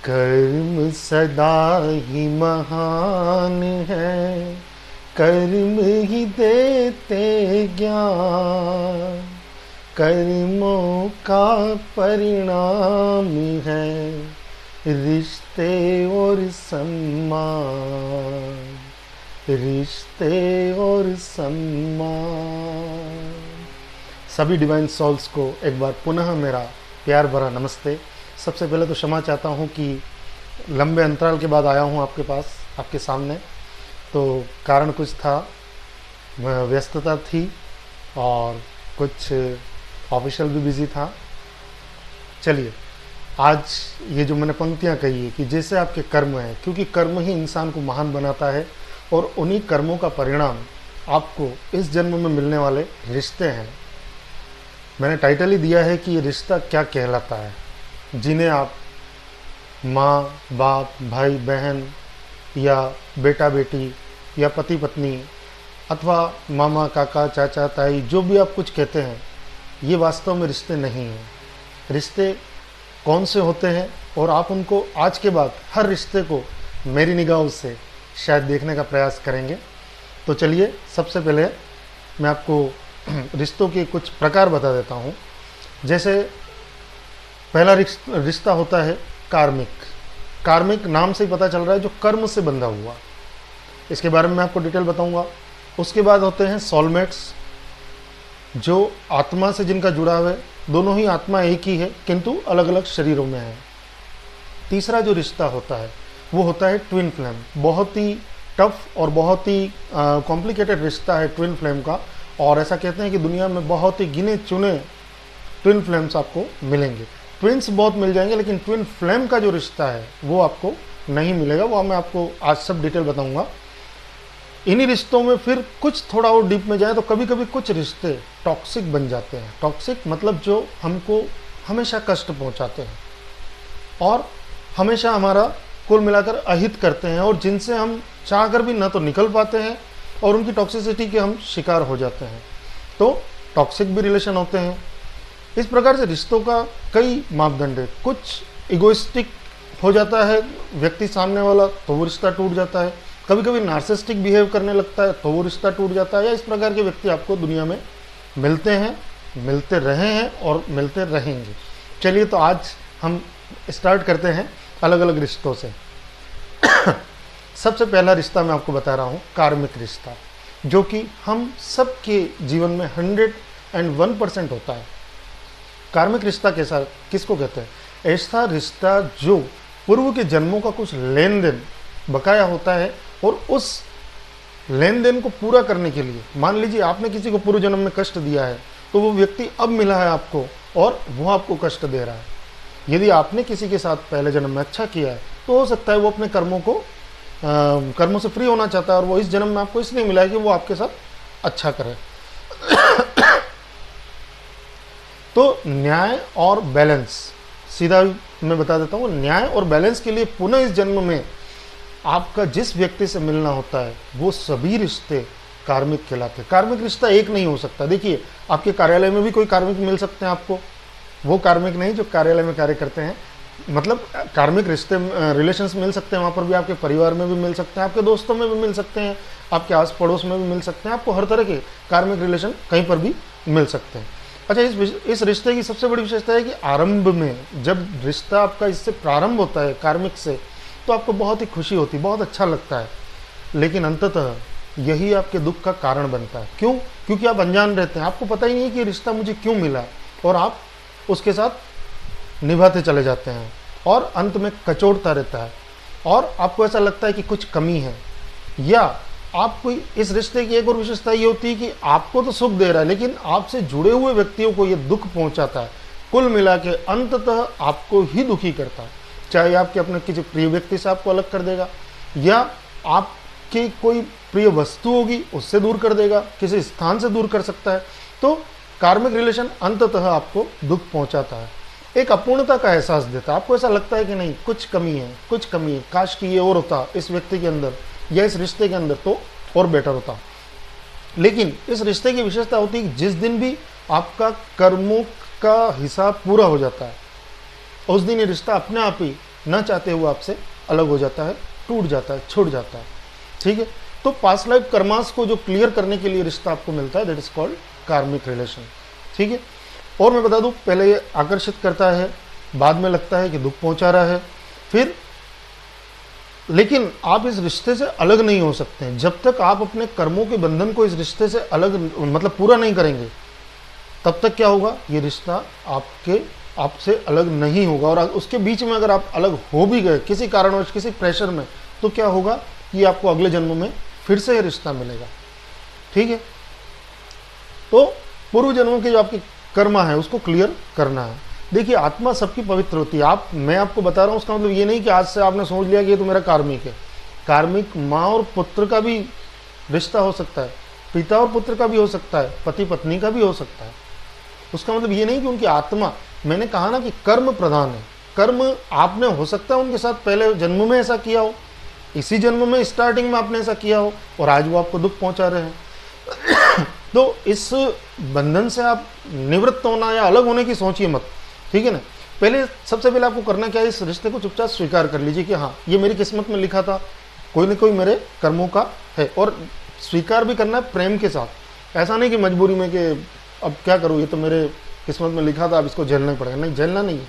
कर्म सदा ही महान है, कर्म ही देते ज्ञान, कर्मों का परिणाम है रिश्ते और सम्मान, रिश्ते और सम्मान। सभी डिवाइन सोल्स को एक बार पुनः मेरा प्यार भरा नमस्ते। सबसे पहले तो क्षमा चाहता हूँ कि लंबे अंतराल के बाद आया हूँ आपके पास, आपके सामने। तो कारण कुछ था, व्यस्तता थी और कुछ ऑफिशियल भी बिजी था। चलिए, आज ये जो मैंने पंक्तियाँ कही है कि जैसे आपके कर्म हैं, क्योंकि कर्म ही इंसान को महान बनाता है और उन्हीं कर्मों का परिणाम आपको इस जन्म में मिलने वाले रिश्ते हैं। मैंने टाइटल ही दिया है कि ये रिश्ता क्या कहलाता है, जिन्हें आप माँ बाप, भाई बहन या बेटा बेटी या पति पत्नी अथवा मामा काका चाचा ताई, जो भी आप कुछ कहते हैं, ये वास्तव में रिश्ते नहीं हैं। रिश्ते कौन से होते हैं और आप उनको आज के बाद हर रिश्ते को मेरी निगाहों से शायद देखने का प्रयास करेंगे। तो चलिए, सबसे पहले मैं आपको रिश्तों के कुछ प्रकार बता देता हूँ। जैसे पहला रिश्ता होता है कार्मिक। कार्मिक नाम से ही पता चल रहा है, जो कर्म से बंधा हुआ। इसके बारे में मैं आपको डिटेल बताऊंगा। उसके बाद होते हैं सोलमेट्स, जो आत्मा से जिनका जुड़ाव है, दोनों ही आत्मा एक ही है किंतु अलग अलग शरीरों में है। तीसरा जो रिश्ता होता है वो होता है ट्विन फ्लेम। बहुत ही टफ और बहुत ही कॉम्प्लिकेटेड रिश्ता है ट्विन फ्लेम का, और ऐसा कहते हैं कि दुनिया में बहुत ही गिने चुने ट्विन फ्लेम्स आपको मिलेंगे। ट्विन्स बहुत मिल जाएंगे, लेकिन ट्विन फ्लेम का जो रिश्ता है वो आपको नहीं मिलेगा। वो मैं आपको आज सब डिटेल बताऊंगा। इन्हीं रिश्तों में फिर कुछ थोड़ा और डीप में जाए तो कभी कभी कुछ रिश्ते टॉक्सिक बन जाते हैं। टॉक्सिक मतलब जो हमको हमेशा कष्ट पहुंचाते हैं और हमेशा हमारा कुल मिलाकर अहित करते हैं, और जिनसे हम चाहकर भी ना तो निकल पाते हैं और उनकी टॉक्सिसिटी के हम शिकार हो जाते हैं। तो टॉक्सिक भी रिलेशन होते हैं। इस प्रकार से रिश्तों का कई मापदंड है। कुछ इगोइस्टिक हो जाता है व्यक्ति सामने वाला, तो वो रिश्ता टूट जाता है। कभी कभी नार्सिस्टिक बिहेव करने लगता है, तो वो रिश्ता टूट जाता है। या इस प्रकार के व्यक्ति आपको दुनिया में मिलते हैं, मिलते रहे हैं और मिलते रहेंगे। चलिए, तो आज हम स्टार्ट करते हैं अलग अलग रिश्तों से। सबसे पहला रिश्ता मैं आपको बता रहा हूँ, कार्मिक रिश्ता, जो कि हम सबके जीवन में 101% होता है। कार्मिक रिश्ता कैसा, किसको कहते हैं? ऐसा रिश्ता जो पूर्व के जन्मों का कुछ लेन देन बकाया होता है, और उस लेन देन को पूरा करने के लिए, मान लीजिए आपने किसी को पूर्व जन्म में कष्ट दिया है, तो वो व्यक्ति अब मिला है आपको और वो आपको कष्ट दे रहा है। यदि आपने किसी के साथ पहले जन्म में अच्छा किया है, तो हो सकता है वो अपने कर्मों से फ्री होना चाहता है, और वो इस जन्म में आपको इसलिए मिला है कि वो आपके साथ अच्छा करे। तो न्याय और बैलेंस, सीधा मैं बता देता हूँ, न्याय और बैलेंस के लिए पुनः इस जन्म में आपका जिस व्यक्ति से मिलना होता है, वो सभी रिश्ते कार्मिक कहलाते हैं। कार्मिक रिश्ता एक नहीं हो सकता। देखिए, आपके कार्यालय में भी कोई कार्मिक मिल सकते हैं आपको, वो कार्मिक नहीं जो कार्यालय में कार्य करते हैं। मतलब कार्मिक रिश्ते, रिलेशंस मिल सकते हैं वहाँ पर भी। आपके परिवार में भी मिल सकते हैं, आपके दोस्तों में भी मिल सकते हैं, आपके आस पड़ोस में भी मिल सकते हैं। आपको हर तरह के कार्मिक रिलेशन कहीं पर भी मिल सकते हैं। अच्छा, इस रिश्ते की सबसे बड़ी विशेषता है कि आरंभ में जब रिश्ता आपका इससे प्रारंभ होता है कार्मिक से, तो आपको बहुत ही खुशी होती है, बहुत अच्छा लगता है। लेकिन अंततः यही आपके दुख का कारण बनता है। क्यों? क्योंकि आप अनजान रहते हैं, आपको पता ही नहीं है कि रिश्ता मुझे क्यों मिला, और आप उसके साथ निभाते चले जाते हैं और अंत में कचोटता रहता है, और आपको ऐसा लगता है कि कुछ कमी है। या आपको इस रिश्ते की एक और विशेषता ये होती है कि आपको तो सुख दे रहा है, लेकिन आपसे जुड़े हुए व्यक्तियों को ये दुख पहुंचाता है। कुल मिला के अंततः आपको ही दुखी करता है। चाहे आपके अपने किसी प्रिय व्यक्ति से आपको अलग कर देगा, या आपकी कोई प्रिय वस्तु होगी उससे दूर कर देगा, किसी स्थान से दूर कर सकता है। तो कार्मिक रिलेशन अंततः आपको दुख पहुंचाता है, एक अपूर्णता का एहसास देता है। आपको ऐसा लगता है कि नहीं, कुछ कमी है, कुछ कमी है, काश कि ये और होता इस व्यक्ति के अंदर या इस रिश्ते के अंदर, तो और बेटर होता। लेकिन इस रिश्ते की विशेषता होती है कि जिस दिन भी आपका कर्मों का हिसाब पूरा हो जाता है, उस दिन ये रिश्ता अपने आप ही ना चाहते हुए आपसे अलग हो जाता है, टूट जाता है, छूट जाता है। ठीक है, तो पास्ट लाइफ कर्मास को जो क्लियर करने के लिए रिश्ता आपको मिलता है, दैट इज कॉल्ड कार्मिक रिलेशन। ठीक है, और मैं बता दूं, पहले ये आकर्षित करता है, बाद में लगता है कि दुख पहुंचा रहा है, फिर लेकिन आप इस रिश्ते से अलग नहीं हो सकते हैं जब तक आप अपने कर्मों के बंधन को इस रिश्ते से अलग मतलब पूरा नहीं करेंगे। तब तक क्या होगा, ये रिश्ता आपसे अलग नहीं होगा। और उसके बीच में अगर आप अलग हो भी गए किसी कारणवश, किसी प्रेशर में, तो क्या होगा कि आपको अगले जन्म में फिर से ये रिश्ता मिलेगा। ठीक है, तो पूर्व जन्मों के जो आपके कर्म है उसको क्लियर करना है। देखिए, आत्मा सबकी पवित्र होती है। मैं आपको बता रहा हूँ, उसका मतलब ये नहीं कि आज से आपने सोच लिया कि ये तो मेरा कार्मिक है। कार्मिक माँ और पुत्र का भी रिश्ता हो सकता है, पिता और पुत्र का भी हो सकता है, पति पत्नी का भी हो सकता है। उसका मतलब ये नहीं कि उनकी आत्मा, मैंने कहा ना कि कर्म प्रधान है। कर्म आपने हो सकता है उनके साथ पहले जन्म में ऐसा किया हो, इसी जन्म में स्टार्टिंग में आपने ऐसा किया हो, और आज वो आपको दुख पहुंचा रहे हैं। तो इस बंधन से आप निवृत्त होना या अलग होने की सोचिए मत। ठीक है ना, सबसे पहले आपको करना क्या है, इस रिश्ते को चुपचाप स्वीकार कर लीजिए कि हाँ, ये मेरी किस्मत में लिखा था, कोई ना कोई मेरे कर्मों का है। और स्वीकार भी करना है प्रेम के साथ, ऐसा नहीं कि मजबूरी में कि अब क्या करूँ, ये तो मेरे किस्मत में लिखा था, अब इसको झेलना ही पड़ेगा। नहीं, झेलना नहीं है,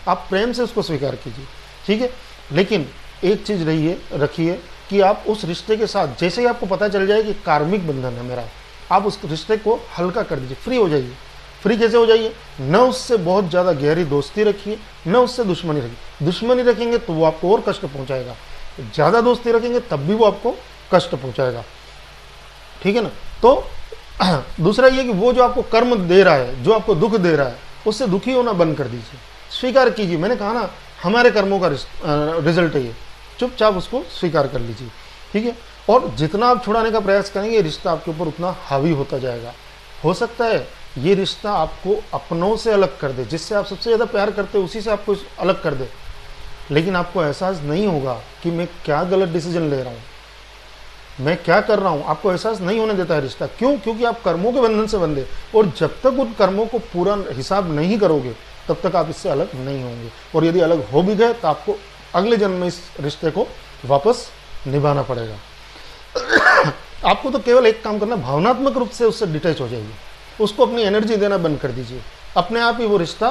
आप प्रेम से उसको स्वीकार कीजिए। ठीक है, लेकिन एक चीज़ रखिए कि आप उस रिश्ते के साथ, जैसे ही आपको पता चल जाए कि कार्मिक बंधन है मेरा, आप उस रिश्ते को हल्का कर दीजिए, फ्री हो जाइए। फ्री कैसे हो जाइए, न उससे बहुत ज़्यादा गहरी दोस्ती रखिए, न उससे दुश्मनी रखिए। दुश्मनी रखेंगे तो वो आपको और कष्ट पहुंचाएगा, ज़्यादा दोस्ती रखेंगे तब भी वो आपको कष्ट पहुंचाएगा। ठीक है ना, तो दूसरा ये कि वो जो आपको कर्म दे रहा है, जो आपको दुख दे रहा है, उससे दुखी होना बंद कर दीजिए, स्वीकार कीजिए। मैंने कहा ना, हमारे कर्मों का रिजल्ट है ये, चुपचाप उसको स्वीकार कर लीजिए। ठीक है, और जितना आप छुड़ाने का प्रयास करेंगे, रिश्ता आपके ऊपर उतना हावी होता जाएगा। हो सकता है ये रिश्ता आपको अपनों से अलग कर दे, जिससे आप सबसे ज़्यादा प्यार करते हो उसी से आपको अलग कर दे, लेकिन आपको एहसास नहीं होगा कि मैं क्या गलत डिसीजन ले रहा हूँ, मैं क्या कर रहा हूँ। आपको एहसास नहीं होने देता है रिश्ता। क्यों? क्योंकि आप कर्मों के बंधन से बंधे, और जब तक उन कर्मों को पूरा हिसाब नहीं करोगे तब तक आप इससे अलग नहीं होंगे। और यदि अलग हो भी गए तो आपको अगले जन्म में इस रिश्ते को वापस निभाना पड़ेगा। आपको तो केवल एक काम करना, भावनात्मक रूप से उससे डिटैच हो जाइए, उसको अपनी एनर्जी देना बंद कर दीजिए। अपने आप ही वो रिश्ता,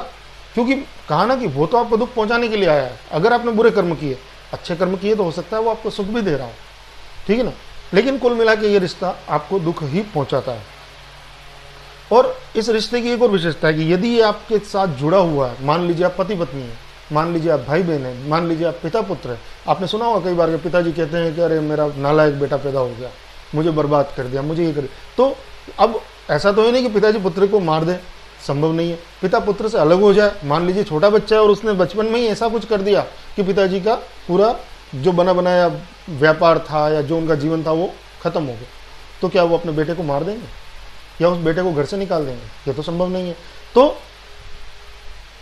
क्योंकि कहा ना कि वो तो आपको दुख पहुंचाने के लिए आया है। अगर आपने बुरे कर्म किए, अच्छे कर्म किए तो हो सकता है वो आपको सुख भी दे रहा हो। ठीक है ना, लेकिन कुल मिला के ये रिश्ता आपको दुख ही पहुंचाता है। और इस रिश्ते की एक और विशेषता है कि यदि ये आपके साथ जुड़ा हुआ है, मान लीजिए आप पति पत्नी हैं, मान लीजिए आप भाई बहन हैं, मान लीजिए आप पिता पुत्र हैं। आपने सुना होगा कई बार के पिताजी कहते हैं कि अरे मेरा नालायक बेटा पैदा हो गया, मुझे बर्बाद कर दिया, मुझे ये कर दिया। तो अब ऐसा तो है नहीं कि पिताजी पुत्र को मार दे, संभव नहीं है। पिता पुत्र से अलग हो जाए, मान लीजिए छोटा बच्चा है और उसने बचपन में ही ऐसा कुछ कर दिया कि पिताजी का पूरा जो बना बनाया व्यापार था या जो उनका जीवन था वो खत्म हो गया, तो क्या वो अपने बेटे को मार देंगे या उस बेटे को घर से निकाल देंगे? ये तो संभव नहीं है। तो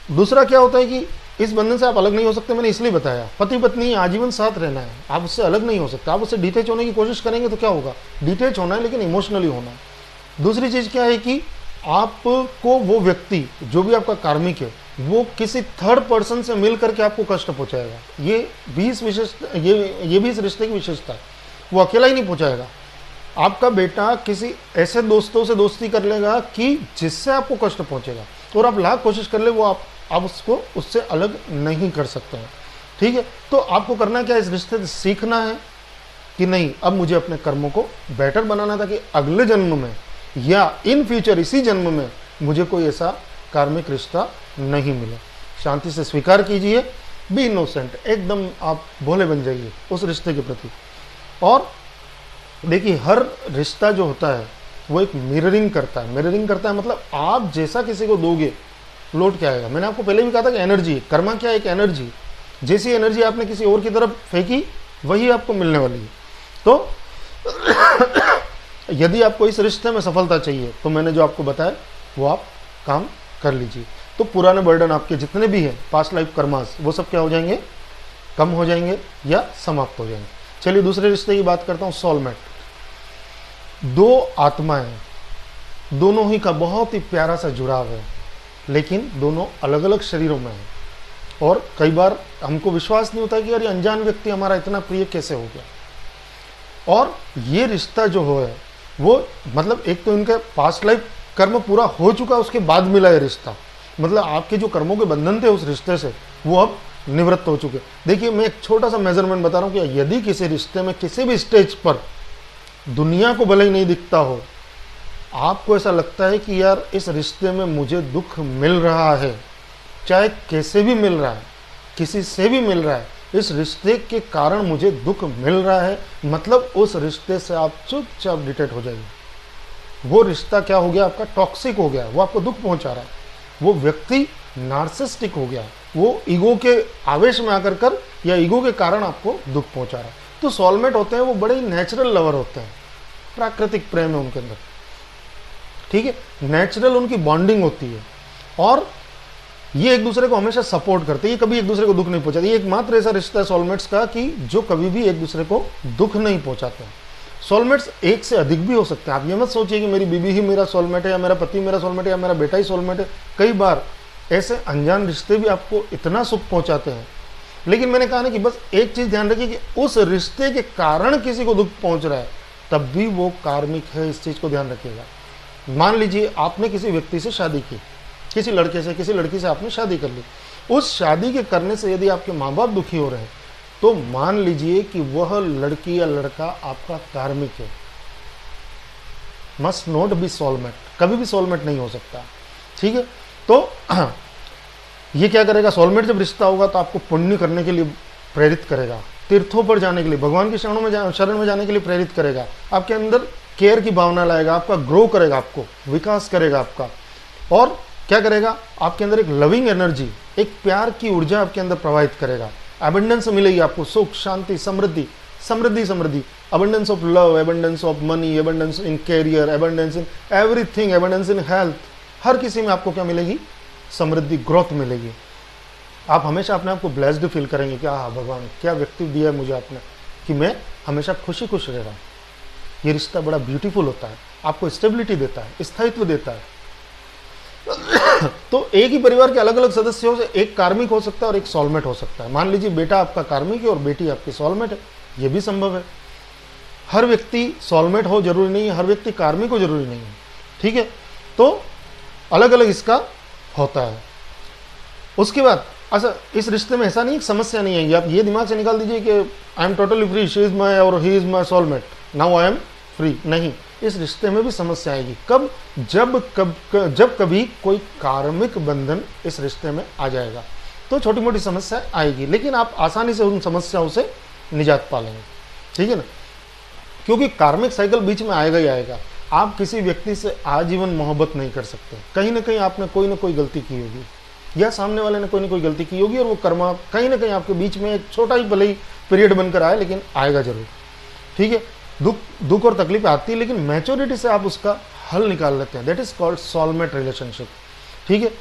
दूसरा क्या होता है कि इस बंधन से आप अलग नहीं हो सकते। मैंने इसलिए बताया, पति पत्नी आजीवन साथ रहना है, आप उससे अलग नहीं हो सकते। आप उससे डिटैच होने की कोशिश करेंगे तो क्या होगा, डिटैच होना है लेकिन इमोशनली होना है। दूसरी चीज़ क्या है कि आपको वो व्यक्ति जो भी आपका कार्मिक है वो किसी थर्ड पर्सन से मिल करके आपको कष्ट पहुंचाएगा। ये भी इस रिश्ते की विशेषता है। वो अकेला ही नहीं पहुंचाएगा, आपका बेटा किसी ऐसे दोस्तों से दोस्ती कर लेगा कि जिससे आपको कष्ट पहुंचेगा, और आप लाख कोशिश कर ले वो आप उसको उससे अलग नहीं कर सकते हैं। ठीक है, तो आपको करना क्या है, इस रिश्ते से सीखना है कि नहीं, अब मुझे अपने कर्मों को बेटर बनाना था कि अगले जन्म में या इन फ्यूचर इसी जन्म में मुझे कोई ऐसा कार्मिक रिश्ता नहीं मिले। शांति से स्वीकार कीजिए, बी इनोसेंट, एकदम आप भोले बन जाइए उस रिश्ते के प्रति। और देखिए, हर रिश्ता जो होता है वो एक मिररिंग करता है। मिररिंग करता है मतलब आप जैसा किसी को दोगे लौट के आएगा। मैंने आपको पहले भी कहा था कि एनर्जी, कर्मा क्या है, एक एनर्जी। जैसी एनर्जी आपने किसी और की तरफ फेंकी वही आपको मिलने वाली है। तो यदि आपको इस रिश्ते में सफलता चाहिए तो मैंने जो आपको बताया वो आप काम कर लीजिए। तो पुराने बर्डन आपके जितने भी हैं, पास्ट लाइफ कर्मास, वो सब क्या हो जाएंगे, कम हो जाएंगे या समाप्त हो जाएंगे। चलिए दूसरे रिश्ते की बात करता हूँ, सोलमेट। दो आत्माएं, दोनों ही का बहुत ही प्यारा सा जुड़ाव है, लेकिन दोनों अलग अलग शरीरों में हैं। और कई बार हमको विश्वास नहीं होता कि यार ये अनजान व्यक्ति हमारा इतना प्रिय कैसे हो गया। और ये रिश्ता जो है वो मतलब एक तो इनका पास्ट लाइफ कर्म पूरा हो चुका, उसके बाद मिला ये रिश्ता, मतलब आपके जो कर्मों के बंधन थे उस रिश्ते से वो अब निवृत्त हो चुके। देखिए मैं एक छोटा सा मेजरमेंट बता रहा हूँ कि यदि किसी रिश्ते में किसी भी स्टेज पर दुनिया को भले ही नहीं दिखता हो, आपको ऐसा लगता है कि यार इस रिश्ते में मुझे दुख मिल रहा है, चाहे कैसे भी मिल रहा है, किसी से भी मिल रहा है, इस रिश्ते के कारण मुझे दुख मिल रहा है, मतलब उस रिश्ते से आप चुपचाप डिटेच हो जाइए। वो रिश्ता क्या हो गया, आपका टॉक्सिक हो गया, वो आपको दुख पहुंचा रहा है, वो व्यक्ति नार्सिस्टिक हो गया, वो ईगो के आवेश में आकर कर या ईगो के कारण आपको दुख पहुंचा रहा है। तो सोलमेट होते हैं वो बड़े ही नेचुरल लवर होते हैं, प्राकृतिक प्रेम है उनके अंदर, ठीक है, नेचुरल उनकी बॉन्डिंग होती है और ये एक दूसरे को हमेशा सपोर्ट करते हैं, ये कभी एक दूसरे को दुख नहीं पहुंचाते। ये एकमात्र ऐसा रिश्ता है सोलमेट्स का कि जो कभी भी एक दूसरे को दुख नहीं पहुंचाते हैं। सोलमेट्स एक से अधिक भी हो सकते हैं, आप ये मत सोचिए कि मेरी बीवी ही मेरा सोलमेट है या मेरा पति मेरा सोलमेट है या मेरा बेटा ही सोलमेट है। कई बार ऐसे अनजान रिश्ते भी आपको इतना सुख पहुंचाते हैं, लेकिन मैंने कहा ना कि बस एक चीज़ ध्यान रखिए कि उस रिश्ते के कारण किसी को दुख पहुंच रहा है तब भी वो कार्मिक है, इस चीज़ को ध्यान रखिएगा। मान लीजिए आपने किसी व्यक्ति से शादी की, किसी लड़के से किसी लड़की से आपने शादी कर ली, उस शादी के करने से यदि आपके माँ बाप दुखी हो रहे हैं तो मान लीजिए कि वह लड़की या लड़का आपका कार्मिक है, मस्ट नॉट बी सोलमेट, कभी भी सोलमेट नहीं हो सकता, ठीक है। तो ये क्या करेगा, सोलमेट जब रिश्ता होगा तो आपको पुण्य करने के लिए प्रेरित करेगा, तीर्थों पर जाने के लिए, भगवान की शरण में जाने के लिए प्रेरित करेगा, आपके अंदर केयर की भावना लाएगा, आपका ग्रो करेगा, आपको विकास करेगा आपका, और क्या करेगा, आपके अंदर एक लविंग एनर्जी, एक प्यार की ऊर्जा आपके अंदर प्रवाहित करेगा, एबंडेंस मिलेगी आपको, सुख शांति समृद्धि समृद्धि समृद्धि, abundance of love, abundance of money, abundance in career, abundance in everything, abundance in health, हर किसी में आपको क्या मिलेगी, समृद्धि, ग्रोथ मिलेगी। आप हमेशा अपने आप को ब्लेस्ड फील करेंगे कि हाँ भगवान क्या व्यक्ति दिया है मुझे आपने कि मैं हमेशा खुशी खुश रह रहा हूँ। ये रिश्ता बड़ा ब्यूटीफुल होता है, आपको स्टेबिलिटी देता है, स्थायित्व देता है। तो एक ही परिवार के अलग अलग सदस्यों से एक कार्मिक हो सकता है और एक सोलमेट हो सकता है। मान लीजिए बेटा आपका कार्मिक है और बेटी आपकी सोलमेट है, ये भी संभव है। हर व्यक्ति सोलमेट हो जरूरी नहीं है, हर व्यक्ति कार्मिक हो जरूरी नहीं है, ठीक है। तो अलग अलग इसका होता है। उसके बाद अच्छा, इस रिश्ते में ऐसा नहीं, समस्या नहीं आएगी, आप ये दिमाग से निकाल दीजिए कि I am totally free, she is my और he is my soulmate, now I am free, नहीं, इस रिश्ते में भी समस्या आएगी। कब, जब कभी कोई कार्मिक बंधन इस रिश्ते में आ जाएगा तो छोटी मोटी समस्या आएगी, लेकिन आप आसानी से उन समस्याओं से निजात पा लेंगे, ठीक है ना, क्योंकि कार्मिक साइकिल बीच में आएगा ही आएगा। आप किसी व्यक्ति से आजीवन मोहब्बत नहीं कर सकते, कहीं ना कहीं आपने कोई ना कोई गलती की होगी या सामने वाले ने कोई ना कोई गलती की होगी और वो कर्म कहीं ना कहीं आपके बीच में एक छोटा ही भले ही पीरियड बनकर आए, लेकिन आएगा जरूर, ठीक है। दुख और तकलीफ आती है, लेकिन मैच्योरिटी से आप उसका हल निकाल लेते हैं, that is called soulmate relationship, ठीक है।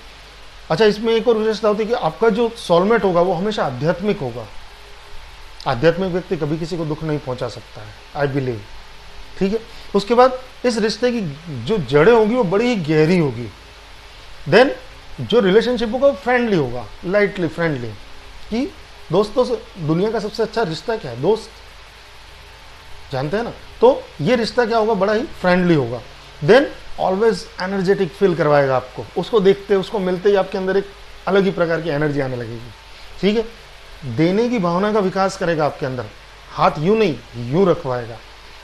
अच्छा, इसमें एक और विशेषता होती है कि आपका जो सोलमेट होगा वो हमेशा आध्यात्मिक होगा। आध्यात्मिक व्यक्ति कभी किसी को दुख नहीं पहुंचा सकता है, आई बिलीव, ठीक है। उसके बाद इस रिश्ते की जो जड़ें होगी वो बड़ी ही गहरी होगी। देन जो रिलेशनशिप होगा वो फ्रेंडली होगा, लाइटली फ्रेंडली, कि दोस्तों से दुनिया का सबसे अच्छा रिश्ता क्या है, दोस्त, जानते हैं ना। तो ये रिश्ता क्या होगा, बड़ा ही फ्रेंडली होगा। देन ऑलवेज एनर्जेटिक फील करवाएगा आपको, उसको देखते उसको मिलते ही आपके अंदर एक अलग ही प्रकार की एनर्जी आने लगेगी, ठीक है। देने की भावना का विकास करेगा आपके अंदर, हाथ यूं नहीं यूं रखवाएगा,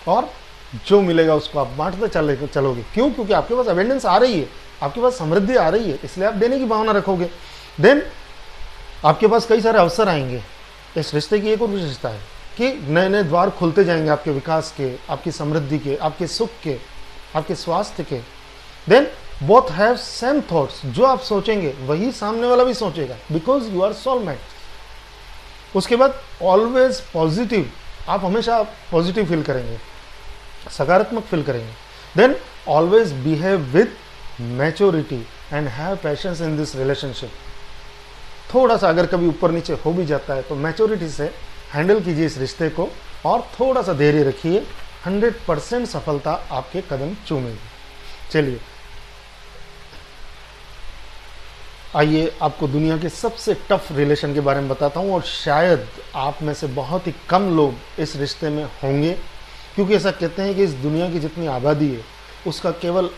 और जो मिलेगा उसको आप बांटते चलोगे। क्यों? क्योंकि आपके पास अबेंडेंस आ रही है, आपके पास समृद्धि आ रही है, इसलिए आप देने की भावना रखोगे। देन आपके पास कई सारे अवसर आएंगे। इस रिश्ते की एक और विशेषता है कि नए नए द्वार खुलते जाएंगे आपके विकास के, आपकी समृद्धि के, आपके सुख के, आपके स्वास्थ्य के। Then both have same thoughts, जो आप सोचेंगे वही सामने वाला भी सोचेगा, बिकॉज यू आर सोलमेट। उसके बाद ऑलवेज पॉजिटिव, आप हमेशा पॉजिटिव फील करेंगे, सकारात्मक फील करेंगे। Then always behave with maturity and have patience in this relationship. थोड़ा सा अगर कभी ऊपर नीचे हो भी जाता है तो मैच्योरिटी से हैंडल कीजिए इस रिश्ते को, और थोड़ा सा धैर्य रखिए, 100% सफलता आपके कदम चूमेगी। चलिए, आइए आपको दुनिया के सबसे टफ रिलेशन के बारे में बताता हूँ, और शायद आप में से बहुत ही कम लोग इस रिश्ते में होंगे, क्योंकि ऐसा कहते हैं कि इस दुनिया की जितनी आबादी है उसका केवल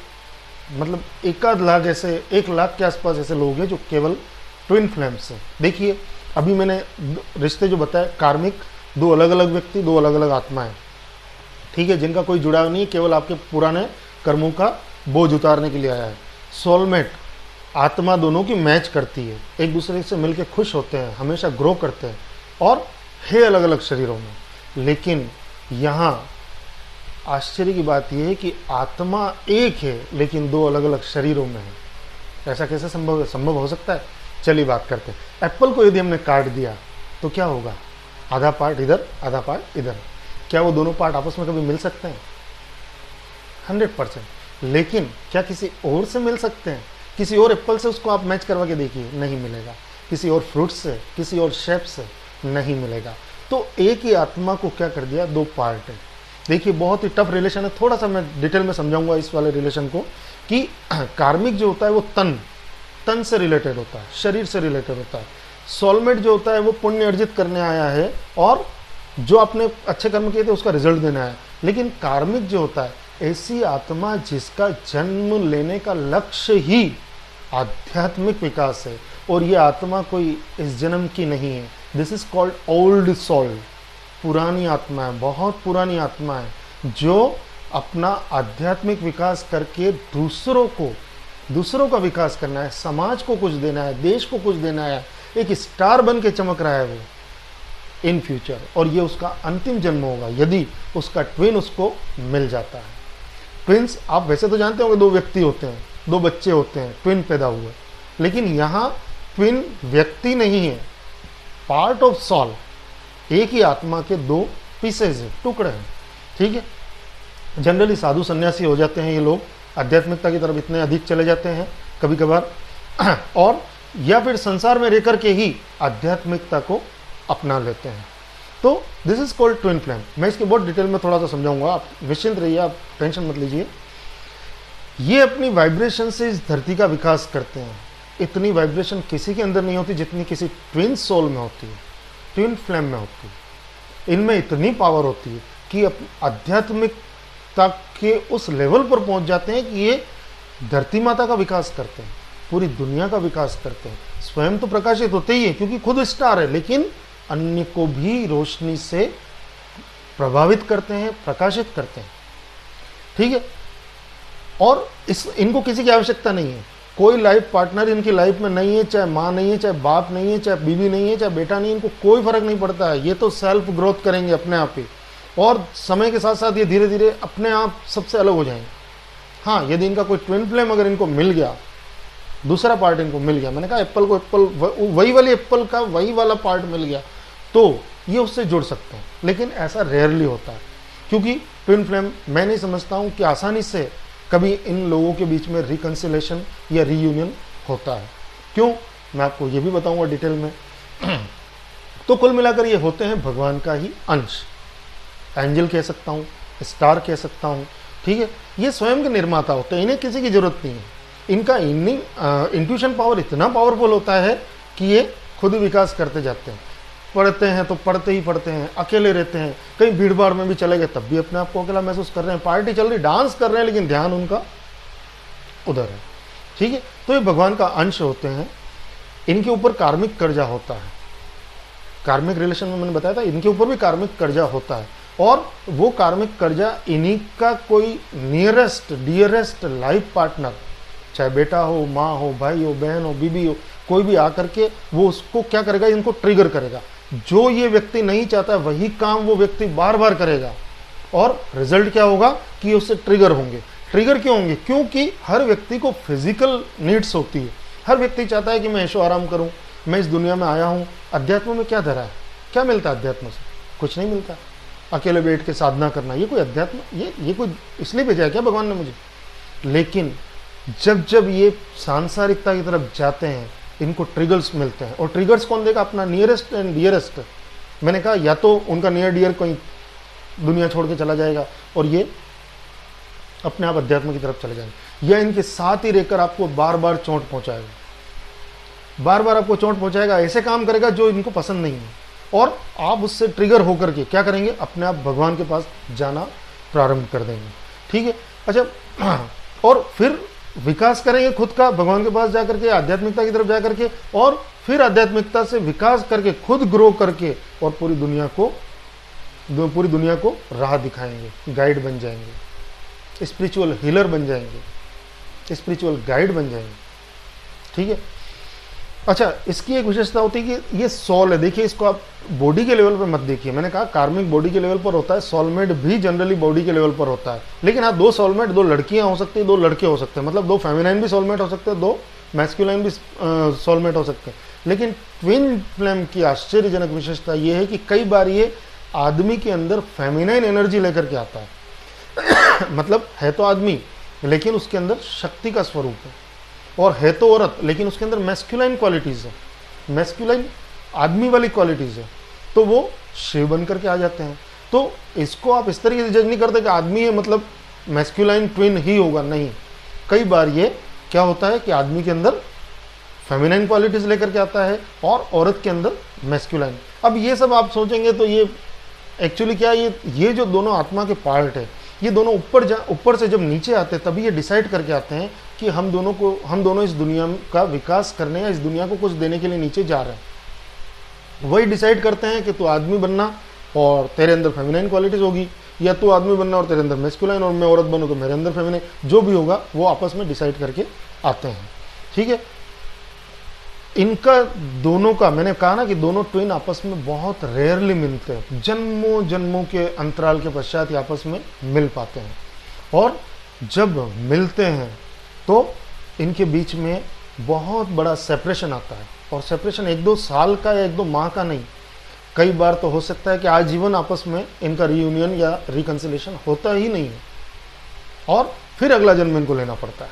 मतलब 1 लाख ऐसे 1 लाख के आसपास ऐसे लोग हैं जो केवल ट्विन फ्लेम्स हैं। देखिए अभी मैंने रिश्ते जो बताए कार्मिक, 2 अलग अलग व्यक्ति, 2 अलग अलग आत्माएं, ठीक है, जिनका कोई जुड़ाव नहीं, केवल आपके पुराने कर्मों का बोझ उतारने के लिए आया है। सोलमेट, आत्मा दोनों की मैच करती है, एक दूसरे से मिलकर खुश होते हैं, हमेशा ग्रो करते हैं और है अलग अलग शरीरों में। लेकिन यहाँ आश्चर्य की बात यह है कि आत्मा एक है लेकिन 2 अलग अलग शरीरों में है। ऐसा कैसे संभव है? संभव हो सकता है। चलिए बात करते हैं। एप्पल को यदि हमने काट दिया तो क्या होगा? आधा पार्ट इधर, आधा पार्ट इधर। क्या वो दोनों पार्ट आपस में कभी मिल सकते हैं? 100%। लेकिन क्या किसी और से मिल सकते हैं? किसी और एप्पल से उसको आप मैच करवा के देखिए, नहीं मिलेगा। किसी और फ्रूट से, किसी और शेप से नहीं मिलेगा। तो एक ही आत्मा को क्या कर दिया? 2 पार्ट है। देखिए बहुत ही टफ रिलेशन है, थोड़ा सा मैं डिटेल में समझाऊंगा इस वाले रिलेशन को कि कार्मिक जो होता है वो तन से रिलेटेड होता है, शरीर से रिलेटेड होता है। सोलमेट जो होता है वो पुण्य अर्जित करने आया है और जो आपने अच्छे कर्म किए थे उसका रिजल्ट देना है। लेकिन कार्मिक जो होता है ऐसी आत्मा जिसका जन्म लेने का लक्ष्य ही आध्यात्मिक विकास है, और ये आत्मा कोई इस जन्म की नहीं है। This is called old soul. पुरानी आत्मा है, बहुत पुरानी आत्मा है, जो अपना आध्यात्मिक विकास करके दूसरों का विकास करना है, समाज को कुछ देना है, देश को कुछ देना है, एक स्टार बन के चमक रहा है वो इन फ्यूचर। और ये उसका अंतिम जन्म होगा यदि उसका ट्विन उसको मिल जाता है। ट्विंस आप वैसे तो जानते होंगे 2 व्यक्ति होते हैं, 2 बच्चे होते हैं, ट्विन पैदा हुए। लेकिन यहाँ ट्विन व्यक्ति नहीं है, पार्ट ऑफ सोल, एक ही आत्मा के 2 पीसेज है, टुकड़े हैं। ठीक है, जनरली साधु सन्यासी हो जाते हैं ये लोग, आध्यात्मिकता की तरफ इतने अधिक चले जाते हैं कभी कभार, और या फिर संसार में रहकर के ही आध्यात्मिकता को अपना लेते हैं। तो this is called twin flame. मैं इसके बहुत डिटेल में थोड़ा सा समझाऊंगा, आप निश्चिंत रहिए, आप टेंशन मत लीजिए। ये अपनी वाइब्रेशन से इस धरती का विकास करते हैं। इतनी वाइब्रेशन किसी के अंदर नहीं होती जितनी किसी ट्विन सोल में होती है, ट्विन फ्लेम में होती है। इनमें इतनी पावर होती है कि आध्यात्मिकता के उस लेवल पर पहुंच जाते हैं कि ये धरती माता का विकास करते हैं, पूरी दुनिया का विकास करते हैं। स्वयं तो प्रकाशित होते ही है क्योंकि खुद स्टार है, लेकिन अन्य को भी रोशनी से प्रभावित करते हैं, प्रकाशित करते हैं। ठीक है, और इनको किसी की आवश्यकता नहीं है। कोई लाइफ पार्टनर इनकी लाइफ में नहीं है, चाहे माँ नहीं है, चाहे बाप नहीं है, चाहे बीवी नहीं है, चाहे बेटा नहीं है, इनको कोई फर्क नहीं पड़ता है। ये तो सेल्फ ग्रोथ करेंगे अपने आप ही, और समय के साथ साथ ये धीरे धीरे अपने आप सबसे अलग हो जाएंगे। हाँ, यदि इनका कोई ट्विन फ्लेम अगर इनको मिल गया, दूसरा पार्ट इनको मिल गया, मैंने कहा एप्पल को एप्पल, वही वाली एप्पल का वही वाला पार्ट मिल गया, तो ये उससे जुड़ सकते हैं। लेकिन ऐसा रेयरली होता है, क्योंकि ट्विन फ्लेम मैं नहीं समझता हूँ कि आसानी से कभी इन लोगों के बीच में रिकन्सिलेशन या रीयूनियन होता है। क्यों, मैं आपको ये भी बताऊंगा डिटेल में। तो कुल मिलाकर ये होते हैं भगवान का ही अंश, एंजल कह सकता हूँ, स्टार कह सकता हूँ। ठीक है, ये स्वयं के निर्माता होते हैं, इन्हें किसी की जरूरत नहीं है। इनका इंट्यूशन पावर इतना पावरफुल होता है कि ये खुद विकास करते जाते हैं। पढ़ते हैं तो पढ़ते ही पढ़ते हैं, अकेले रहते हैं, कहीं भीड़ भाड़ में भी चले गए तब भी अपने आप को अकेला महसूस कर रहे हैं, पार्टी चल रही, डांस कर रहे हैं, लेकिन ध्यान उनका उधर है। ठीक है, तो ये भगवान का अंश होते हैं। इनके ऊपर कार्मिक कर्जा होता है, कार्मिक रिलेशन में मैंने बताया था, इनके ऊपर भी कार्मिक कर्जा होता है, और वो कार्मिक कर्जा इन्हीं का कोई नियरेस्ट डियरेस्ट लाइफ पार्टनर, चाहे बेटा हो, माँ हो, भाई हो, बहन हो, बीबी हो, कोई भी आकर के वो उसको क्या करेगा, इनको ट्रिगर करेगा। जो ये व्यक्ति नहीं चाहता वही काम वो व्यक्ति बार बार करेगा, और रिजल्ट क्या होगा कि उससे ट्रिगर होंगे। ट्रिगर क्यों होंगे? क्योंकि हर व्यक्ति को फिजिकल नीड्स होती है। हर व्यक्ति चाहता है कि मैं ऐशो आराम करूं, मैं इस दुनिया में आया हूं। अध्यात्म में क्या धरा है? क्या मिलता है अध्यात्म से? कुछ नहीं मिलता। अकेले बैठ के साधना करना, ये कोई अध्यात्म, ये कोई इसलिए भेजा है क्या भगवान ने मुझे? लेकिन जब जब ये सांसारिकता की तरफ जाते हैं, इनको ट्रिगर्स मिलते हैं। और ट्रिगर्स कौन देगा? अपना नियरेस्ट एंड डियरेस्ट। मैंने कहा या तो उनका नियर डियर कोई दुनिया छोड़ के चला जाएगा और ये अपने आप अध्यात्म की तरफ चले जाएंगे, या इनके साथ ही रहकर आपको बार बार चोट पहुंचाएगा। बार बार आपको चोट पहुंचाएगा, ऐसे काम करेगा जो इनको पसंद नहीं है, और आप उससे ट्रिगर होकर के क्या करेंगे, अपने आप भगवान के पास जाना प्रारंभ कर देंगे। ठीक है, अच्छा, और फिर विकास करेंगे खुद का भगवान के पास जाकर के, आध्यात्मिकता की तरफ जाकर के, और फिर आध्यात्मिकता से विकास करके खुद ग्रो करके और पूरी दुनिया को राह दिखाएंगे, गाइड बन जाएंगे, स्पिरिचुअल हीलर बन जाएंगे, स्पिरिचुअल गाइड बन जाएंगे। ठीक है, अच्छा, इसकी एक विशेषता होती है कि ये सोल है। देखिए, इसको आप बॉडी के लेवल पर मत देखिए, मैंने कहा कार्मिक बॉडी के लेवल पर होता है, सोलमेट भी जनरली बॉडी के लेवल पर होता है। लेकिन हाँ, दो सोलमेट, दो लड़कियां हो सकती है, दो लड़के हो सकते हैं, मतलब दो फेमिनाइन भी सोलमेट हो सकते हैं, दो मैस्कुलाइन भी सोलमेट हो सकते हैं। लेकिन ट्विन फ्लेम की आश्चर्यजनक विशेषता ये है कि कई बार ये आदमी के अंदर फेमिनाइन एनर्जी लेकर के आता है मतलब है तो आदमी, लेकिन उसके अंदर शक्ति का स्वरूप है, और है तो औरत, लेकिन उसके अंदर मैस्कुलाइन क्वालिटीज़ है, मैस्कुलाइन आदमी वाली क्वालिटीज़ है, तो वो शिव बन करके आ जाते हैं। तो इसको आप इस तरीके से जज नहीं करते कि आदमी है मतलब मैस्कुलाइन ट्विन ही होगा, नहीं। कई बार ये क्या होता है कि आदमी के अंदर फेमिनाइन क्वालिटीज़ लेकर के आता है और औरत के अंदर मैस्कुलाइन। अब ये सब आप सोचेंगे तो ये एक्चुअली क्या है, ये जो दोनों आत्मा के पार्ट है, ये दोनों ऊपर से जब नीचे आते हैं तभी ये डिसाइड करके आते हैं कि हम दोनों इस दुनिया का विकास करने या इस दुनिया को कुछ देने के लिए नीचे जा रहे हैं। वही डिसाइड करते हैं कि तू आदमी बनना और तेरे अंदर फेमिनाइन क्वालिटीज होगी, या तू आदमी बनना और तेरे अंदर मैस्कुलाइन, और मैं औरत बनूँ तो मेरे अंदर फेमिनाइन, जो भी होगा वो आपस में डिसाइड करके आते हैं। ठीक है, इनका दोनों का, मैंने कहा ना कि दोनों ट्विन आपस में बहुत रेयरली मिलते हैं, जन्मों जन्मों के अंतराल के पश्चात ही आपस में मिल पाते हैं, और जब मिलते हैं तो इनके बीच में बहुत बड़ा सेपरेशन आता है, और सेपरेशन 1-2 साल का या 1-2 माह का नहीं, कई बार तो हो सकता है कि आजीवन आपस में इनका रीयूनियन या रिकंसिलेशन होता ही नहीं है, और फिर अगला जन्म इनको लेना पड़ता है।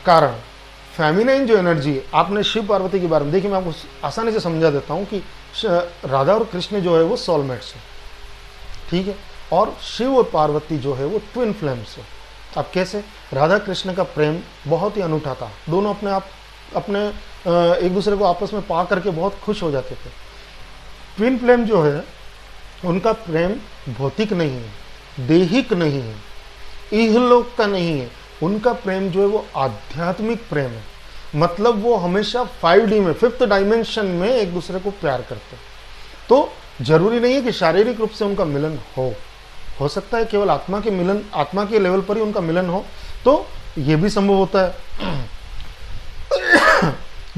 कारण फेमिनाइन जो एनर्जी है, आपने शिव पार्वती के बारे में देखिए, मैं आपको आसानी से समझा देता हूँ कि राधा और कृष्ण जो है वो सोलमेट्स हैं, ठीक है, और शिव और पार्वती जो है वो ट्विन फ्लेम्स है। अब कैसे, राधा कृष्ण का प्रेम बहुत ही अनूठा था, दोनों अपने एक दूसरे को आपस में पा करके बहुत खुश हो जाते थे। ट्विन फ्लेम जो है उनका प्रेम भौतिक नहीं है, देहिक नहीं है, इहलोक का नहीं है, उनका प्रेम जो है वो आध्यात्मिक प्रेम है। मतलब वो हमेशा 5D में, 5th डायमेंशन में एक दूसरे को प्यार करते हैं। तो जरूरी नहीं है कि शारीरिक रूप से उनका मिलन हो सकता है केवल आत्मा के लेवल पर ही उनका मिलन हो, तो ये भी संभव होता है।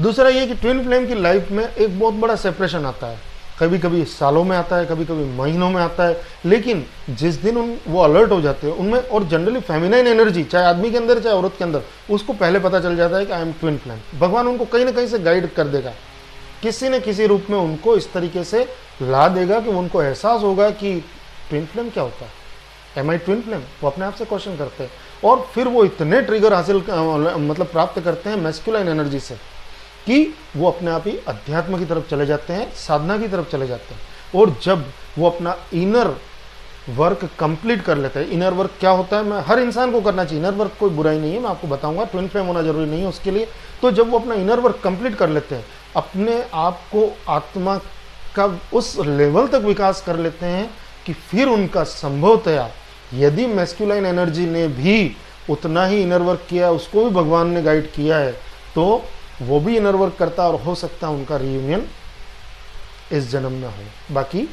दूसरा ये कि ट्विन फ्लेम की लाइफ में एक बहुत बड़ा सेपरेशन आता है, कभी कभी सालों में आता है, कभी कभी महीनों में आता है, लेकिन जिस दिन वो अलर्ट हो जाते हैं उनमें, और जनरली फेमिनाइन एनर्जी चाहे आदमी के अंदर चाहे औरत के अंदर, उसको पहले पता चल जाता है कि आई एम ट्विन फ्लेम। भगवान उनको कहीं ना कहीं से गाइड कर देगा, किसी न किसी रूप में उनको इस तरीके से ला देगा कि उनको एहसास होगा कि ट्विन फ्लेम क्या होता है, एम आई ट्विन फ्लेम। वो अपने आप से क्वेश्चन करते हैं, और फिर वो इतने ट्रिगर मतलब प्राप्त करते हैं मैस्कुलाइन एनर्जी से कि वो अपने आप ही अध्यात्म की तरफ चले जाते हैं, साधना की तरफ चले जाते हैं। और जब वो अपना इनर वर्क कंप्लीट कर लेते हैं, इनर वर्क क्या होता है, मैं हर इंसान को करना चाहिए, इनर वर्क कोई बुराई नहीं है, मैं आपको बताऊंगा, ट्विन फ्लेम होना जरूरी नहीं है उसके लिए। तो जब वो अपना इनर वर्क कंप्लीट कर लेते हैं, अपने आप को आत्मा का उस लेवल तक विकास कर लेते हैं कि फिर उनका संभवतया, यदि मैस्कुलाइन एनर्जी ने भी उतना ही इनर वर्क किया, उसको भी भगवान ने गाइड किया है, तो वो भी इनर वर्क करता, और हो सकता है उनका रियूनियन इस जन्म में हो, बाकी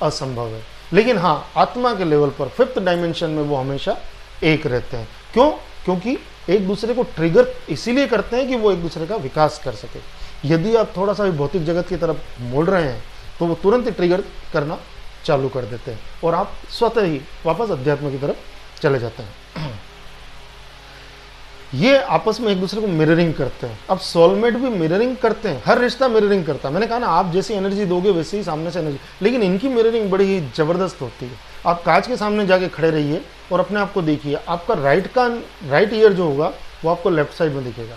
असंभव है। लेकिन हाँ, आत्मा के लेवल पर 5th डायमेंशन में वो हमेशा एक रहते हैं। क्यों? क्योंकि एक दूसरे को ट्रिगर इसीलिए करते हैं कि वो एक दूसरे का विकास कर सके। यदि आप थोड़ा सा भी भौतिक जगत की तरफ मुड़ रहे हैं तो वो तुरंत ही ट्रिगर करना चालू कर देते हैं, और आप स्वतः ही वापस अध्यात्म की तरफ चले जाते हैं। ये आपस में एक दूसरे को मिररिंग करते हैं। अब सोलमेट भी मिररिंग करते हैं, हर रिश्ता मिररिंग करता है। मैंने कहा ना, आप जैसी एनर्जी दोगे वैसे ही सामने से एनर्जी, लेकिन इनकी मिररिंग बड़ी ही जबरदस्त होती है। आप कांच के सामने जाके खड़े रहिए और अपने आप को देखिए, आपका राइट ईयर जो होगा वो आपको लेफ्ट साइड में दिखेगा,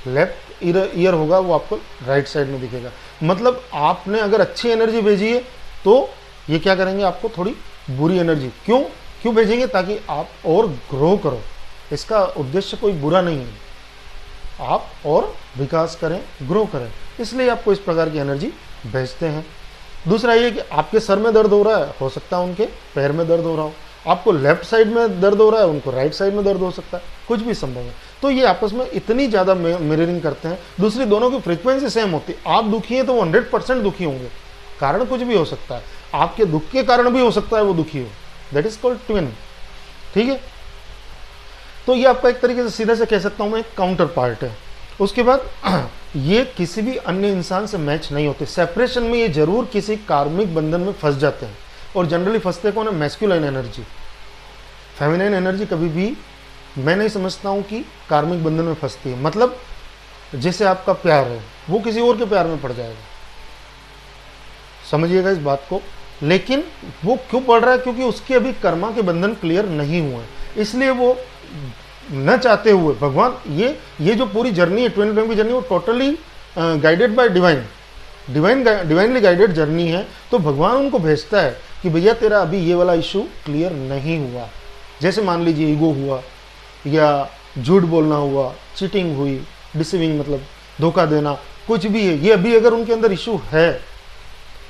लेफ्ट ईयर होगा वो आपको राइट साइड में दिखेगा। मतलब आपने अगर अच्छी एनर्जी भेजी है तो ये क्या करेंगे, आपको थोड़ी बुरी एनर्जी क्यों भेजेंगे, ताकि आप और ग्रो करो। इसका उद्देश्य कोई बुरा नहीं है, आप और विकास करें, ग्रो करें। इसलिए आपको इस प्रकार की एनर्जी भेजते हैं। दूसरा ये कि आपके सर में दर्द हो रहा है, हो सकता है उनके पैर में दर्द हो रहा हो, आपको लेफ्ट साइड में दर्द हो रहा है, उनको राइट साइड में दर्द हो सकता है, कुछ भी संभव है। तो ये आपस में इतनी ज़्यादा मिररिंग करते हैं। दूसरी, दोनों की फ्रीक्वेंसी सेम होती है। आप दुखी हैं तो वो 100% दुखी होंगे, कारण कुछ भी हो सकता है, आपके दुख के कारण भी हो सकता है वो दुखी हो, दैट इज कॉल्ड ट्विन। ठीक है, तो ये आपका एक तरीके से सीधे से कह सकता हूं मैं काउंटर पार्ट है। उसके बाद ये किसी भी अन्य इंसान से मैच नहीं होते। सेपरेशन में ये जरूर किसी कार्मिक बंधन में फंस जाते हैं, और जनरली फंसते कौन है? Masculine energy. फेमिनाइन एनर्जी कभी भी मैं नहीं समझता हूं कि कार्मिक बंधन में फंसती है। मतलब जैसे आपका प्यार है, वो किसी और के प्यार में पड़ जाएगा, समझिएगा इस बात को। लेकिन वो क्यों पड़ रहा है? क्योंकि उसके अभी कर्मा के बंधन क्लियर नहीं हुए, इसलिए वो न चाहते हुए भगवान, ये जो पूरी जर्नी है, ट्विन फ्लेम की जर्नी, वो totally guided by divinely guided journey है। तो भगवान उनको भेजता है कि भैया तेरा अभी ये वाला इशू क्लियर नहीं हुआ। जैसे मान लीजिए ईगो हुआ, या झूठ बोलना हुआ, चीटिंग हुई, डिसीविंग मतलब धोखा देना, कुछ भी है, ये अभी अगर उनके अंदर इशू है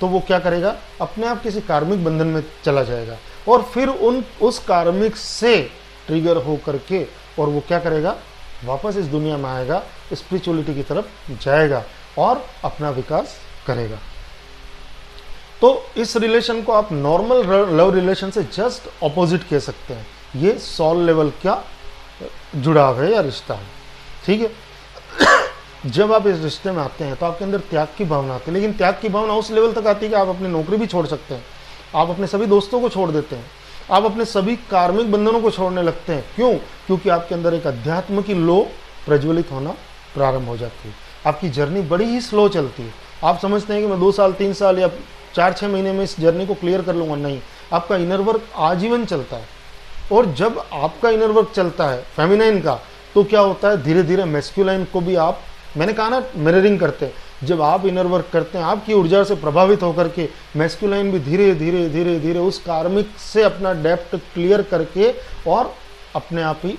तो वो क्या करेगा? अपने आप किसी कार्मिक बंधन में चला जाएगा, और फिर उस कार्मिक से ट्रिगर हो करके और वो क्या करेगा? वापस इस दुनिया में आएगा, स्पिरिचुअलिटी की तरफ जाएगा और अपना विकास करेगा। तो इस रिलेशन को आप नॉर्मल लव रिलेशन से जस्ट ऑपोजिट कह सकते हैं। ये सोल लेवल का जुड़ाव है या रिश्ता है। ठीक है, जब आप इस रिश्ते में आते हैं तो आपके अंदर त्याग की भावना आती है, लेकिन त्याग की भावना उस लेवल तक आती है कि आप अपनी नौकरी भी छोड़ सकते हैं, आप अपने सभी दोस्तों को छोड़ देते हैं, आप अपने सभी कार्मिक बंधनों को छोड़ने लगते हैं। क्यों? क्योंकि आपके अंदर एक अध्यात्म की लो प्रज्वलित होना प्रारंभ हो जाती है। आपकी जर्नी बड़ी ही स्लो चलती है। आप समझते हैं कि मैं 2 साल 3 साल या 4-6 महीने में इस जर्नी को क्लियर कर लूँगा, नहीं, आपका इनर वर्क आजीवन चलता है। और जब आपका इनर वर्क चलता है फेमिनाइन का, तो क्या होता है? धीरे धीरे मैस्कुलाइन को भी आप, मैंने कहा ना, मिररिंग करते हैं। जब आप इनर वर्क करते हैं, आपकी ऊर्जा से प्रभावित होकर के मैस्कुलाइन भी धीरे धीरे धीरे धीरे उस कार्मिक से अपना डेप्थ क्लियर करके और अपने आप ही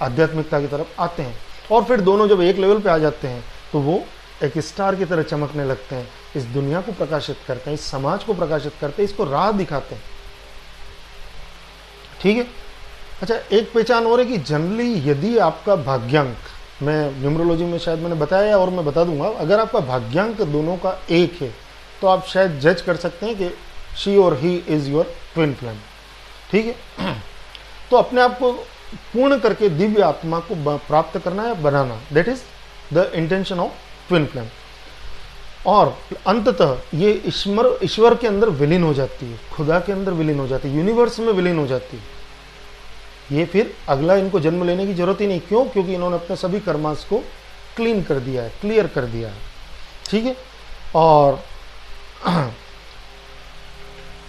आध्यात्मिकता की तरफ आते हैं। और फिर दोनों जब एक लेवल पे आ जाते हैं तो वो एक स्टार की तरह चमकने लगते हैं, इस दुनिया को प्रकाशित करते हैं, इस समाज को प्रकाशित करते हैं, इसको राह दिखाते हैं। ठीक है, अच्छा, एक पहचान और है कि जनरली यदि आपका भाग्यांक, मैं न्यूमरोलॉजी में शायद मैंने बताया और मैं बता दूंगा, अगर आपका भाग्यांक दोनों का एक है तो आप शायद जज कर सकते हैं कि शी और he is your twin flame. ठीक है, तो अपने आप को पूर्ण करके दिव्य आत्मा को प्राप्त करना है, बनाना, that is the intention of twin flame. और अंततः ये ईश्वर के अंदर विलीन हो जाती है, खुदा के अंदर विलीन हो जाती है, यूनिवर्स में विलीन हो जाती है। ये फिर अगला इनको जन्म लेने की जरूरत ही नहीं। क्यों? क्योंकि इन्होंने अपने सभी कर्मास को क्लीन कर दिया है, क्लियर कर दिया है। ठीक है, और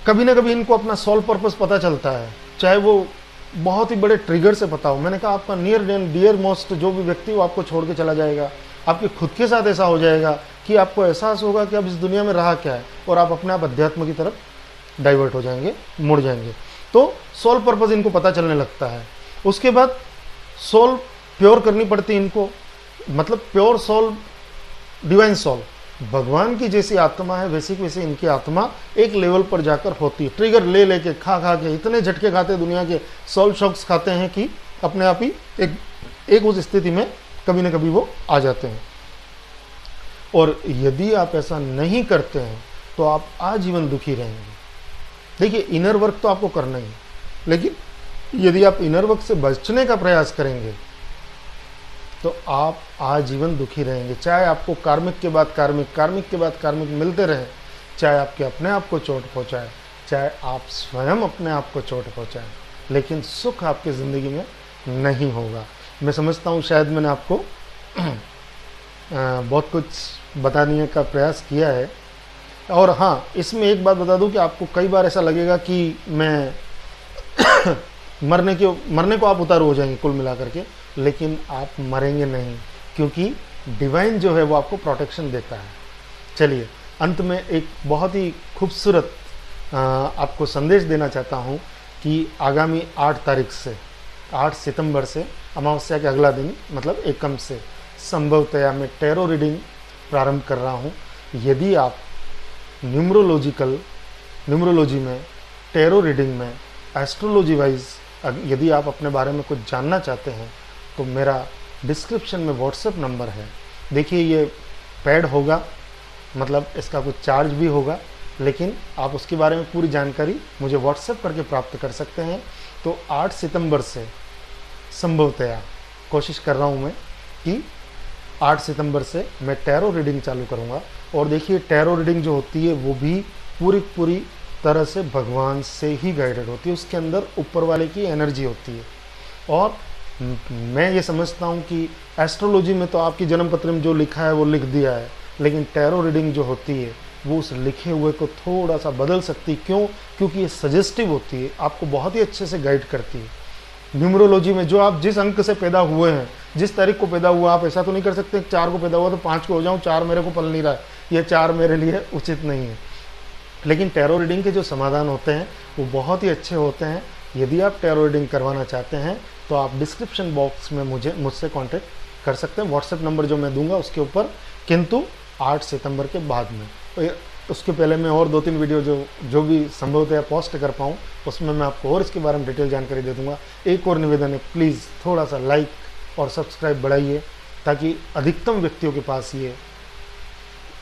कभी ना कभी इनको अपना सोल पर्पस पता चलता है, चाहे वो बहुत ही बड़े ट्रिगर से पता हो। मैंने कहा आपका नियर एंड डियर मोस्ट जो भी व्यक्ति वो आपको छोड़ के चला जाएगा, आपके खुद के साथ ऐसा हो जाएगा कि आपको एहसास होगा कि अब इस दुनिया में रहा क्या है, और आप अपने आप अध्यात्म की तरफ डाइवर्ट हो जाएंगे, मुड़ जाएंगे। तो सोल पर्पस इनको पता चलने लगता है। उसके बाद सोल प्योर करनी पड़ती है इनको, मतलब प्योर सोल, डिवाइन सोल, भगवान की जैसी आत्मा है वैसी की वैसी इनकी आत्मा एक लेवल पर जाकर होती है। ट्रिगर ले लेके खा के इतने झटके खाते दुनिया के, सोल शॉक्स खाते हैं कि अपने आप ही एक उस स्थिति में कभी ना कभी वो आ जाते हैं। और यदि आप ऐसा नहीं करते हैं तो आप आजीवन दुखी रहेंगे। देखिए, इनर वर्क तो आपको करना ही है, लेकिन यदि आप इनर वर्क से बचने का प्रयास करेंगे तो आप आजीवन दुखी रहेंगे। चाहे आपको कार्मिक के बाद कार्मिक के बाद कार्मिक मिलते रहे, चाहे आपके अपने आप को चोट पहुंचाए, चाहे आप स्वयं अपने आप को चोट पहुंचाएं, लेकिन सुख आपकी ज़िंदगी में नहीं होगा। मैं समझता हूँ शायद मैंने आपको बहुत कुछ बताने का प्रयास किया है। और हाँ, इसमें एक बात बता दूं कि आपको कई बार ऐसा लगेगा कि मैं मरने को आप उतारू हो जाएंगे कुल मिलाकर के, लेकिन आप मरेंगे नहीं, क्योंकि डिवाइन जो है वो आपको प्रोटेक्शन देता है। चलिए, अंत में एक बहुत ही खूबसूरत आपको संदेश देना चाहता हूँ कि आगामी 8 सितंबर से अमावस्या के अगला दिन, मतलब एकम से संभवतया मैं टैरो रीडिंग प्रारंभ कर रहा हूँ। यदि आप न्यूमरोलॉजी में, टैरो रीडिंग में, एस्ट्रोलॉजी वाइज यदि आप अपने बारे में कुछ जानना चाहते हैं तो मेरा डिस्क्रिप्शन में व्हाट्सएप नंबर है। देखिए ये पेड होगा, मतलब इसका कुछ चार्ज भी होगा, लेकिन आप उसके बारे में पूरी जानकारी मुझे व्हाट्सएप करके प्राप्त कर सकते हैं। तो 8 सितंबर से संभवतया कोशिश कर रहा हूँ मैं कि 8 सितंबर से मैं टैरो रीडिंग चालू करूँगा। और देखिए टैरो रीडिंग जो होती है वो भी पूरी तरह से भगवान से ही गाइडेड होती है, उसके अंदर ऊपर वाले की एनर्जी होती है। और मैं ये समझता हूँ कि एस्ट्रोलॉजी में तो आपकी जन्म पत्र में जो लिखा है वो लिख दिया है, लेकिन टैरो रीडिंग जो होती है वो उस लिखे हुए को थोड़ा सा बदल सकती है। क्यों? क्योंकि ये सजेस्टिव होती है, आपको बहुत ही अच्छे से गाइड करती है। न्यूमरोलॉजी में जो आप जिस अंक से पैदा हुए हैं, जिस तारीख को पैदा हुआ, आप ऐसा तो नहीं कर सकते 4 को पैदा हुआ तो 5 को हो जाऊँ, 4 मेरे को पल नहीं रहा है, ये 4 मेरे लिए उचित नहीं है। लेकिन टैरो रीडिंग के जो समाधान होते हैं वो बहुत ही अच्छे होते हैं। यदि आप टैरो रीडिंग करवाना चाहते हैं तो आप डिस्क्रिप्शन बॉक्स में मुझसे कांटेक्ट कर सकते हैं, व्हाट्सएप नंबर जो मैं दूंगा उसके ऊपर, किंतु 8 सितंबर के बाद में। उसके पहले मैं और 2-3 वीडियो जो भी संभवतः पोस्ट कर पाऊँ उसमें मैं आपको और इसके बारे में डिटेल जानकारी दे दूंगा। एक और निवेदन है, प्लीज़ थोड़ा सा लाइक और सब्सक्राइब बढ़ाइए ताकि अधिकतम व्यक्तियों के पास ये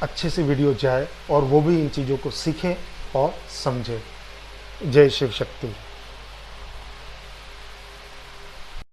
अच्छे से वीडियो जाए और वो भी इन चीज़ों को सीखें और समझें। जय शिव शक्ति।